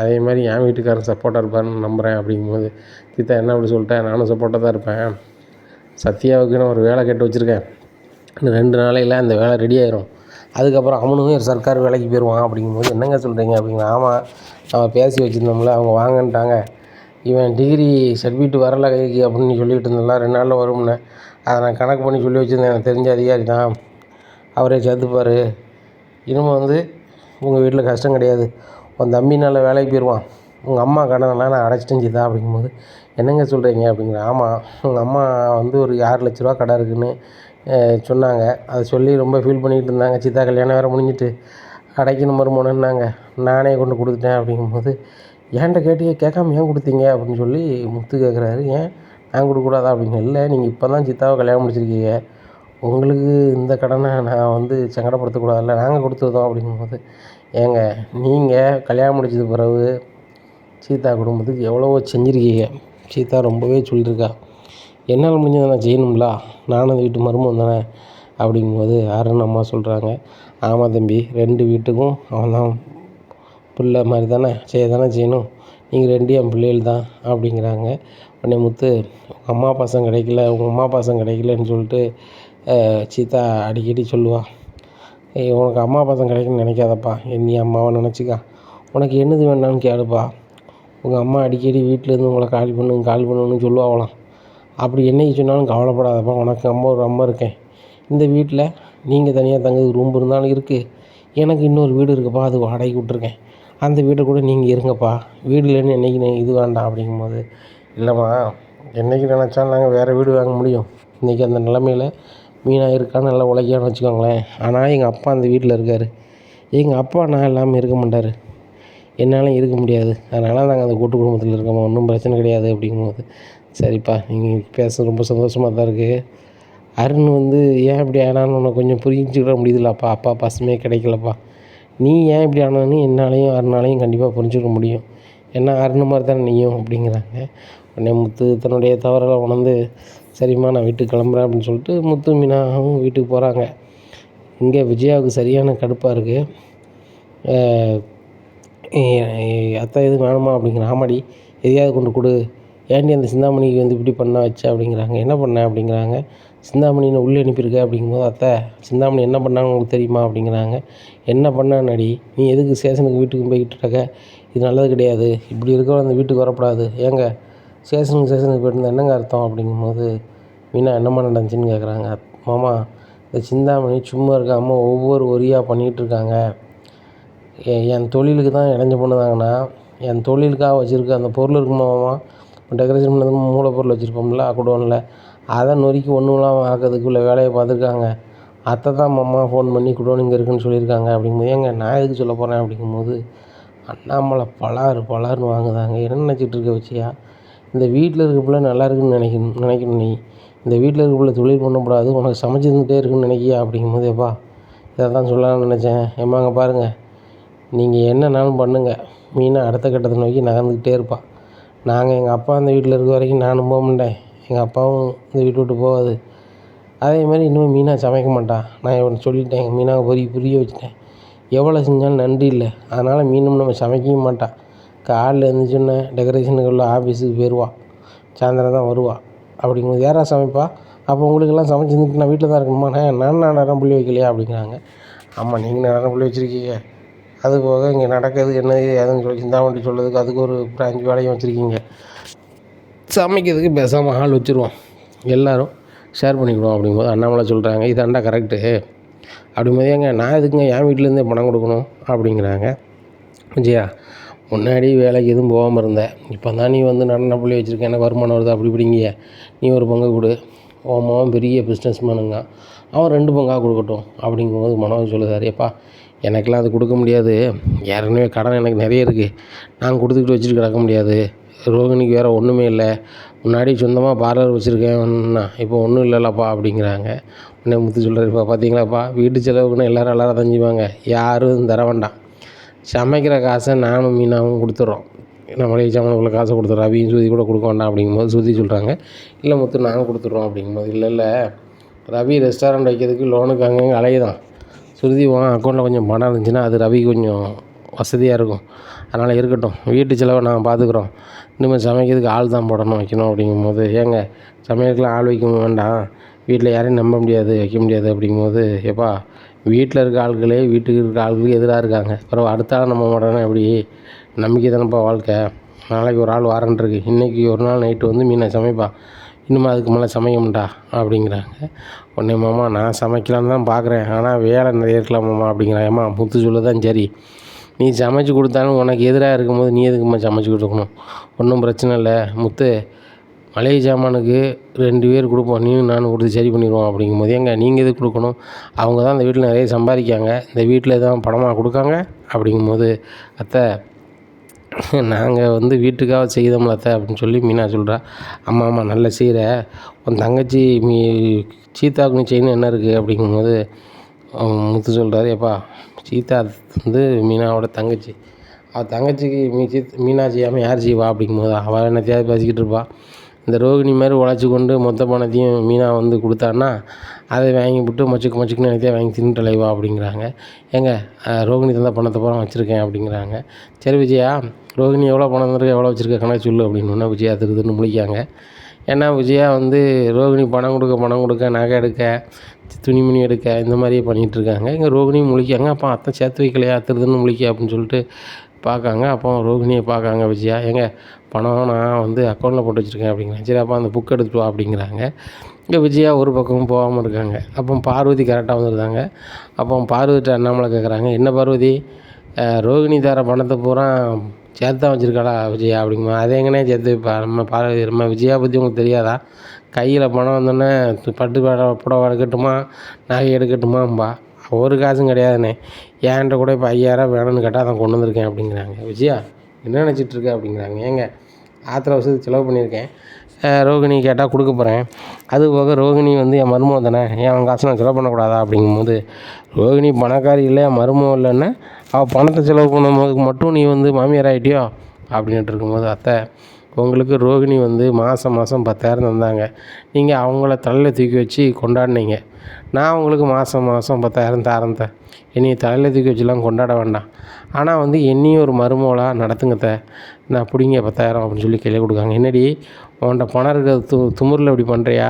அதே மாதிரி என் வீட்டுக்காரன் சப்போர்ட்டாக இருப்பாருன்னு நம்புகிறேன் அப்படிங்கும்போது சீதா என்ன அப்படி சொல்லிட்டேன், நானும் சப்போர்ட்டாக தான் இருப்பேன், சத்யாவுக்கு நான் ஒரு வேலை கேட்டு வச்சுருக்கேன், இன்னும் 2 நாளையில் அந்த வேலை ரெடி ஆயிரும், அதுக்கப்புறம் அவனும் ஒரு சர்க்கார் வேலைக்கு போயிடுவான் அப்படிங்கும்போது என்னங்க சொல்கிறீங்க அப்படிங்கிற. ஆமாம் அவன் பேசி வச்சுருந்தோம்ல, அவங்க வாங்கன்ட்டாங்க, இவன் டிகிரி சர்டிஃபிகேட் வரலை கைக்கு அப்படின்னு சொல்லிகிட்டு இருந்தோம்ல, 2 நாளில் வரும்னு, அதை நான் கணக்கு பண்ணி சொல்லி வச்சுருந்தேன், எனக்கு தெரிஞ்ச அதிகாரி தான், அவரே சேர்த்துப்பார், இனிமேல் உங்கள் வீட்டில் கஷ்டம் கிடையாது, உன் தம்பினால் வேலைக்கு போயிடுவான், உங்கள் அம்மா கடனெல்லாம் நான் அடைச்சிட்டேன் சீதா அப்படிங்கும்போது என்னங்க சொல்கிறீங்க அப்படிங்கிற. ஆமாம் உங்கள் அம்மா ஒரு 6 லட்ச ரூபா கடை இருக்குதுன்னு சொன்னாங்க, அதை சொல்லி ரொம்ப ஃபீல் பண்ணிக்கிட்டு இருந்தாங்க, சீதா கல்யாணம் வேறு முடிஞ்சிட்டு அடைக்கணும் மருமகன்னாங்க, நானே கொண்டு கொடுத்துட்டேன் அப்படிங்கும்போது ஏன்ட்ட கேட்காம ஏன் கொடுத்தீங்க அப்படின்னு சொல்லி முத்து கேட்குறாரு. ஏன் நான் கொடுக்கக்கூடாதா அப்படிங்க. இல்லை நீங்கள் இப்போ தான் சீதாவை கல்யாணம் முடிச்சிருக்கீங்க, உங்களுக்கு இந்த கடனை நான் சங்கடப்படுத்தக்கூடாதுல்ல, நாங்கள் கொடுத்துருந்தோம் அப்படிங்கும்போது, ஏங்க நீங்கள் கல்யாணம் முடிச்சது பிறகு சீதா குடும்பத்துக்கு எவ்வளவோ செஞ்சுருக்கீங்க, சீதா ரொம்பவே சொல்லியிருக்கா, என்னால் முடிஞ்சதை நான் செய்யணும்ல, நானும் அந்த வீட்டு மருமகன் தானே அப்படிங்கும்போது யாருன்னு அம்மா சொல்கிறாங்க. ஆமாம் தம்பி, 2 வீட்டுக்கும் அவன் தான் பிள்ளை மாதிரி தானே செய்யணும், நீங்கள் 2 என் பிள்ளைகள் தான் அப்படிங்கிறாங்க. உடனே முத்து உங்கள் அம்மா பாசம் கிடைக்கலன்னு சொல்லிட்டு சீதா அடிக்கடி சொல்லுவாள், உனக்கு அம்மா பாசம் கிடைக்குன்னு நினைக்காதப்பா, நீ அம்மாவை நினச்சிக்கா, உனக்கு என்னது வேணான்னு கேளுப்பா, உங்கள் அம்மா அடிக்கடி வீட்டிலேருந்து உங்களை கால் பண்ணுன்னு சொல்லுவாங்களாம், அப்படி என்னைக்கு சொன்னாலும் கவலைப்படாதப்பா, உனக்கு ஒரு அம்மா இருக்கேன், இந்த வீட்டில் நீங்கள் தனியாக தங்குறதுக்கு ரூம் இருந்தாலும் இருக்குது, எனக்கு இன்னொரு வீடு இருக்குப்பா, அது வாடகைக்கு விட்ருக்கேன், அந்த வீட்டை கூட நீங்கள் இருங்கப்பா, வீடு இல்லைன்னு என்றைக்கு இது வேண்டாம் அப்படிங்கும்போது, இல்லைம்மா என்றைக்கு நினச்சாலும் நாங்கள் வேறு வீடு வாங்க முடியும், இன்றைக்கி அந்த நிலமையில் மீனா இருக்கான்னு நல்லா உழைக்கான்னு வச்சுக்கோங்களேன், ஆனால் எங்கள் அப்பா அந்த வீட்டில் இருக்கார், எங்கள் அப்பா நான் இல்லாமல் இருக்க மாட்டார், என்னால் இருக்க முடியாது, அதனால் நாங்கள் அந்த கூட்டு குடும்பத்தில் இருக்கோம், ஒன்றும் பிரச்சனை கிடையாது அப்படிங்கும்போது, சரிப்பா நீங்கள் பேச ரொம்ப சந்தோஷமாக தான் இருக்குது, அருண் ஏன் இப்படி ஆனான்னு உனக்கு கொஞ்சம் புரிஞ்சுக்கிட முடியுதுல்லப்பா, அப்பா பாசமே கிடைக்கலப்பா, நீ ஏன் இப்படி ஆனான்னு என்னாலையும் அருணாலையும் கண்டிப்பாக புரிஞ்சுக்க முடியும், ஏன்னா அருண் மாதிரி தானே நீயும் அப்படிங்கிறாங்க. உடனே முத்து தன்னுடைய தவறெல்லாம் உணர்ந்து சரிம்மா நான் வீட்டுக்கு கிளம்புறேன் அப்படின்னு சொல்லிட்டு முத்து மீனாவும் வீட்டுக்கு போகிறாங்க. இங்கே விஜயாவுக்கு சரியான கடுப்பாக இருக்குது. அத்தை எதுவும் வேணுமா அப்படிங்கிற. ஆமாடி எதையாவது கொண்டு கொடு, ஏன்டி அந்த சிந்தாமணிக்கு இப்படி பண்ண வச்ச அப்படிங்கிறாங்க. என்ன பண்ண அப்படிங்கிறாங்க. சிந்தாமணின்னு உள்ளே அனுப்பியிருக்க அப்படிங்கும்போது, அத்தை சிந்தாமணி என்ன பண்ணாங்கன்னு உங்களுக்கு தெரியுமா அப்படிங்கிறாங்க. என்ன பண்ணானடி, நீ எதுக்கு ஸ்டேஷனுக்கு வீட்டுக்கு போய்கிட்டு இருக்க, இது நல்லது கிடையாது, இப்படி இருக்கவங்க அந்த வீட்டுக்கு வரக்கூடாது, ஏங்க ஸ்டேஷனுக்கு போய்ட்டு என்னங்க அர்த்தம் அப்படிங்கும்போது, மீனா என்னம்மா நடந்துச்சின்னு கேட்குறாங்க. மாமா இந்த சிந்தாமணி சும்மா இருக்காம ஒவ்வொரு வரியாக பண்ணிகிட்டு இருக்காங்க, என் தொழிலுக்கு தான் இடைஞ்ச பண்ணுதாங்கண்ணா, என் தொழிலுக்காக வச்சுருக்க அந்த பொருள் இருக்குமா மாமா, டெக்கரேஷன் பண்ணதுக்கு மூலப்பொருள் வச்சுருப்போம்ல குடோனில், அதை நொறுக்கி ஒன்றுலாம் ஆக்கிறதுக்குள்ள வேலையை பார்த்துருக்காங்க, அத்தை தான் மாமா ஃபோன் பண்ணி குடோன் இங்கே இருக்குதுன்னு சொல்லியிருக்காங்க அப்படிங்கும்போது, ஏங்க நான் எதுக்கு சொல்ல போகிறேன் அப்படிங்கும்போது, அண்ணாமலை பலாருன்னு வாங்குதாங்க, என்ன நினச்சிட்டு இருக்க வச்சியா, இந்த வீட்டில் இருக்க பிள்ளை நல்லா இருக்குன்னு நினைக்கணும் நீ, இந்த வீட்டில் இருக்கக்குள்ள தொழில் பண்ணக்கூடாது, உனக்கு சமைச்சு தந்துகிட்டே இருக்குன்னு நினைக்கியா அப்படிங்கும்போது, எப்பா இதை தான் சொல்லலாம்னு நினச்சேன். ஏம்மாங்க பாருங்கள், நீங்கள் என்னன்னாலும் பண்ணுங்கள், மீனா அடுத்த கட்டத்தை நோக்கி நகர்ந்துக்கிட்டே இருப்பாள். நாங்கள் எங்கள் அப்பா அந்த வீட்டில் இருக்க வரைக்கும் நானும் போக மாட்டேன், எங்கள் அப்பாவும் இந்த வீட்டை விட்டு போகாது. அதேமாதிரி இனிமேல் மீனா சமைக்க மாட்டா. நான் இவனை சொல்லிட்டேன், எங்கள் மீனாவை புரிய வச்சுட்டேன். எவ்வளோ செஞ்சாலும் நன்றி இல்லை, அதனால் மீண்டும் நம்ம சமைக்கவும் மாட்டாள். காலைல எழுந்திரிச்சோன்னே டெக்கரேஷனுக்குள்ள ஆஃபீஸுக்கு போயிடுவாள், சாயந்தரம் தான் வருவாள். அப்படிங்கும்போது யாரா சமைப்பா? அப்போ உங்களுக்கெல்லாம் சமைச்சு தந்துட்டு நான் வீட்டில் தான் இருக்கணுமா? நான் நேரம் புள்ளி வைக்கலையா அப்படிங்கிறாங்க. ஆமாம், நீங்கள் நேரம் புள்ளி வச்சுருக்கீங்க, அது போக இங்கே நடக்கிறது என்னது ஏதுன்னு சொல்லி சிந்தாமண்டி சொல்கிறதுக்கு அதுக்கு ஒரு 5 வேலையும் வச்சுருக்கீங்க. சமைக்கிறதுக்கு பேசாமல் ஆள் வச்சுருவோம், எல்லோரும் ஷேர் பண்ணிக்கிடுவோம். அப்படிங்கும்போது அண்ணாமலை சொல்கிறாங்க, இதாண்டா கரெக்டு. அப்படிங்கும்போது ஏங்க நான் எதுக்குங்க என் வீட்டிலேருந்தே பணம் கொடுக்கணும் அப்படிங்கிறாங்க. விஜயா, முன்னாடி வேலைக்கு எதுவும் போகாமல் இருந்தேன், இப்போ தான் நீ வந்து நடன புள்ளி வச்சுருக்கேன், எனக்கு வருமானம் வருது அப்படி இப்படிங்க, நீ ஒரு பங்கு கொடு. உன் பெரிய பிஸ்னஸ் மேனுங்க, அவன் 2 பங்காக கொடுக்கட்டும். அப்படிங்கும்போது மனோஜ் சொல்லுதார், எப்பா எனக்கெல்லாம் அது கொடுக்க முடியாது, ஏற்கனவே கடன் எனக்கு நிறைய இருக்குது, நான் கொடுத்துக்கிட்டு வச்சுட்டு கிடக்க முடியாது. ரோகிணிக்கு வேறு ஒன்றுமே இல்லை, முன்னாடி சொந்தமாக பார்லர் வச்சுருக்கேன்னா இப்போ ஒன்றும் இல்லைல்லப்பா அப்படிங்கிறாங்க. உடனே முத்து சொல்கிறார், இப்போ பார்த்தீங்களாப்பா, வீட்டு செலவுக்குன்னு எல்லோரும் தான் செய்வாங்க, யாரும் தர வேண்டாம். சமைக்கிற காசை நானும் மீனாவும் கொடுத்துட்றோம், நம்மளே சமையலுக்குள்ள காசை கொடுத்துட்றோம், ரவியும் சுருதி கூட கொடுக்க வேண்டாம். அப்படிங்கும்போது சுருதி சொல்கிறாங்க, இல்லை முத்து நாங்கள் கொடுத்துட்றோம். அப்படிங்கும்போது இல்லை ரவி ரெஸ்டாரண்ட் வைக்கிறதுக்கு லோனுக்கு அங்கங்கே அலையுதான், சுருதி அக்கௌண்ட்டில் கொஞ்சம் பணம் இருந்துச்சுன்னா அது ரவி கொஞ்சம் வசதியாக இருக்கும், அதனால் இருக்கட்டும், வீட்டு செலவை நாங்கள் பார்த்துக்குறோம், இனிமேல் சமைக்கிறதுக்கு ஆள் தான் போடணும் வைக்கணும். அப்படிங்கும்போது ஏங்க சமையலுக்குலாம் ஆள் வைக்க வேண்டாம், வீட்டில் யாரையும் நம்ப முடியாது வைக்க முடியாது. அப்படிங்கும்போது எப்பா வீட்டில் இருக்க ஆட்களே வீட்டுக்கு இருக்க ஆட்களுக்கு எதிராக இருக்காங்க, அப்புறம் அடுத்த ஆள் நம்ப மாட்டோன்னா எப்படி? நம்பிக்கை தானேப்பா வாழ்க்கை. நாளைக்கு ஒரு ஆள் வாரன்ட்ருக்கு, இன்றைக்கி ஒரு நாள் நைட்டு வந்து மீனை சமைப்பா, இன்னும் அதுக்கு மேலே சமைக்க மாட்டா அப்படிங்கிறாங்க. உடனே மாமா நான் சமைக்கலான்னு தான் பார்க்குறேன், ஆனால் வேலை நிறைய இருக்கலாம் மாமா அப்படிங்கிறான். ஏம்மா முத்து சொல்ல தான் சரி, நீ சமைச்சு கொடுத்தாலும் உனக்கு எதிராக இருக்கும்போது நீ எதுக்குமா சமைச்சு கொடுக்கணும்? ஒன்றும் பிரச்சனை இல்லை முத்து, மளிகை சாமானுக்கு 2 பேர் கொடுப்போம், நீயும் நானும் கொடுத்து சரி பண்ணிடுவோம். அப்படிங்கும்போது ஏங்க நீங்கள் எதுக்கு கொடுக்கணும்? அவங்க தான் இந்த வீட்டில் நிறைய சம்பாதிக்காங்க, இந்த வீட்டில் எதாவது பணமாக கொடுக்காங்க. அப்படிங்கும்போது அத்தை நாங்கள் வந்து வீட்டுக்காக செய்தோம்ல அத்தை அப்படின்னு சொல்லி மீனா சொல்கிறா. ஆமாம் நல்ல செய்கிற, உன் தங்கச்சி சீதாவுக்கு நீ செய்யணும் என்ன இருக்குது? அப்படிங்கும்போது முத்து சொல்கிறாரு, எப்பா சீதா வந்து மீனாவோட தங்கச்சி, அவள் தங்கச்சிக்கு மீனா செய்யாமல் யார் செய்வா? அப்படிங்கும்போது அவள் என்னத்தையாவது பேசிக்கிட்டு இருப்பாள். இந்த ரோகிணி மாதிரி உழைச்சி கொண்டு மொத்த பணத்தையும் மீனா வந்து கொடுத்தான்னா அதை வாங்கி விட்டு மொச்சுக்கு நினைத்தே வாங்கி தின்னுட்டு அலைவா அப்படிங்கிறாங்க. ஏங்க ரோகிணி தந்த பணத்தை பூரா வச்சுருக்கேன் அப்படிங்கிறாங்க. சரி விஜயா, ரோகிணி எவ்வளோ பணம் தந்துருக்கு, எவ்வளோ வச்சுருக்க கணக்கு சொல்லு அப்படின்னு விஜயா திருதுன்னு முழிக்காங்க. ஏன்னா விஜயா வந்து ரோகிணி பணம் கொடுக்க நகை எடுக்க துணிமணி எடுக்க இந்த மாதிரியே பண்ணிகிட்ருக்காங்க. இங்கே ரோகிணியும் முழிக்காங்க. அப்போ அத்தை சேர்த்து வைக்கலையா திருதுன்னு முழிக்க அப்படின்னு சொல்லிட்டு பார்க்காங்க. அப்போ ரோகிணியை பார்க்காங்க விஜயா, ஏங்க பணம் நான் வந்து அக்கௌண்ட்டில் போட்டு வச்சுருக்கேன் அப்படிங்கிறேன். சரி அப்போ அந்த புக் எடுத்துட்டு வா அப்படிங்கிறாங்க. இங்கே விஜயா ஒரு பக்கமும் போகாமல் இருக்காங்க. அப்போ பார்வதி கரெக்டாக வந்துருந்தாங்க. அப்போ பார்வதிட்ட அண்ணாமலை கேட்குறாங்க, என்ன பார்வதி, ரோகிணி தர பணத்தை பூரா சேர்த்து தான் வச்சுருக்காளா விஜயா? அப்படிங்குமா, அதே எங்கன்னே சேர்த்து வைப்பா, நம்ம விஜயா பற்றி உங்களுக்கு தெரியாதா? கையில் பணம் வந்தோடனே பட்டு புடவை எடுக்கட்டுமா நகை எடுக்கட்டுமாம்பா, ஒரு காசும் கிடையாதுண்ணே, ஏன்ட்ட கூட இப்போ 5000 வேணும்னு கேட்டால் அதை கொண்டு வந்திருக்கேன் அப்படிங்கிறாங்க. விஜயா என்ன நினச்சிட்ருக்க அப்படிங்கிறாங்க. ஏங்க ஆத்திர அவசரத்துக்கு செலவு பண்ணியிருக்கேன், ரோகிணி கேட்டால் கொடுக்க போகிறேன், அது போக ரோகிணி வந்து என் மருமகம் தானே, ஏன் அவன் காசு நான் செலவு பண்ணக்கூடாதா? அப்படிங்கும்போது ரோகிணி பணக்காரி இல்லை, என் மருமகம் இல்லைன்னா அவள் பணத்தை செலவு பண்ணும்போது மட்டும் நீ வந்து மாமியார் ஆகிட்டியோ அப்படின்ட்டு இருக்கும்போது, அத்தை உங்களுக்கு ரோகிணி வந்து மாதம் 10,000 தந்தாங்க, நீங்கள் அவங்கள தலையில் தூக்கி வச்சு கொண்டாடினீங்க, நான் உங்களுக்கு மாதம் 10,000 தாரேன், என்னையை தலையில் தூக்கி வச்சுலாம் கொண்டாட வேண்டாம், ஆனால் வந்து என்னையும் ஒரு மருமகளாக நடத்துங்கத்த, நான் பிடிங்க 10,000 அப்படின்னு சொல்லி கையில் கொடுக்காங்க. என்னடி உன்கிட்ட பணம் இருக்கிற துமுறில் இப்படி பண்ணுறியா?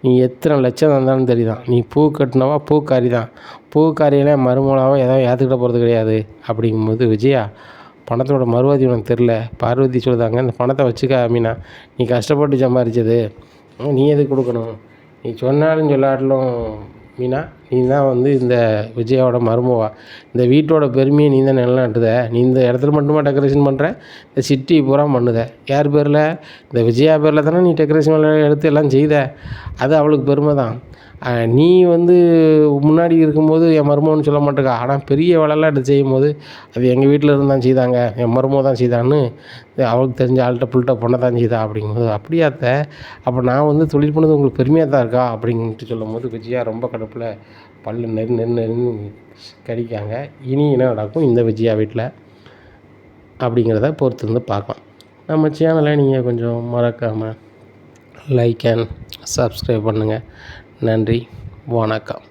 நீ எத்தனை லட்சம் தந்தாலும் தெரியுதான், நீ பூ கட்டினவா பூக்காரி தான், பூக்காரியெல்லாம் மருமகளாவோ ஏதாவது ஏற்றுக்கிட்ட போகிறது கிடையாது. அப்படிங்கும்போது விஜயா பணத்தோட மறுவாதி உனக்கு தெரில, பார்வதி சொல்லுதாங்க, இந்த பணத்தை வச்சுக்க மீனா, நீ கஷ்டப்பட்டு சம்பாதிச்சது, நீ எதுக்கு கொடுக்கணும், நீ சொன்னாலும் சொல்லாட்டலும் மீனா, நீ தான் வந்து இந்த விஜயாவோட மருமவா, இந்த வீட்டோட பெருமையை நீ தான் நிலநாட்டுத, நீ இந்த இடத்துல மட்டுமா டெக்கரேஷன் பண்ணுற, இந்த சிட்டி பூரா பண்ணுத, யார் பேரில், இந்த விஜயா பேரில் தானே நீ டெக்கரேஷன் எடுத்து எல்லாம் செய்த, அது அவளுக்கு பெருமை தான், நீ வந்து முன்னாடி இருக்கும்போது என் மருமகன்னு சொல்ல மாட்டேக்கா, ஆனால் பெரிய வேலைலாம் எடுத்து செய்யும்போது அது எங்கள் வீட்டில் இருந்து தான் செய்தாங்க, என் மருமக தான் செய்தான்னு அவளுக்கு தெரிஞ்ச ஆள்கிட்ட புள்ளிட்ட பொண்ணை தான் செய்தா அப்படிங்கும்போது, அப்படியா அத்தை, அப்போ நான் வந்து தொழில் பண்ணது உங்களுக்கு பெருமையாக தான் இருக்கா அப்படின்ட்டு சொல்லும்போது விஜயா ரொம்ப கடுப்பில் பல்லு நெரு நெரு நெருன்னு கடிக்காங்க. இனி என்ன நடக்கும் இந்த விஜயா வீட்டில் அப்படிங்கிறத பொறுத்து இருந்து பார்க்கலாம். நம்ம சேனலை நீங்கள் கொஞ்சம் மறக்காமல் லைக் அண்ட் சப்ஸ்கிரைப் பண்ணுங்கள். நன்றி, வணக்கம்.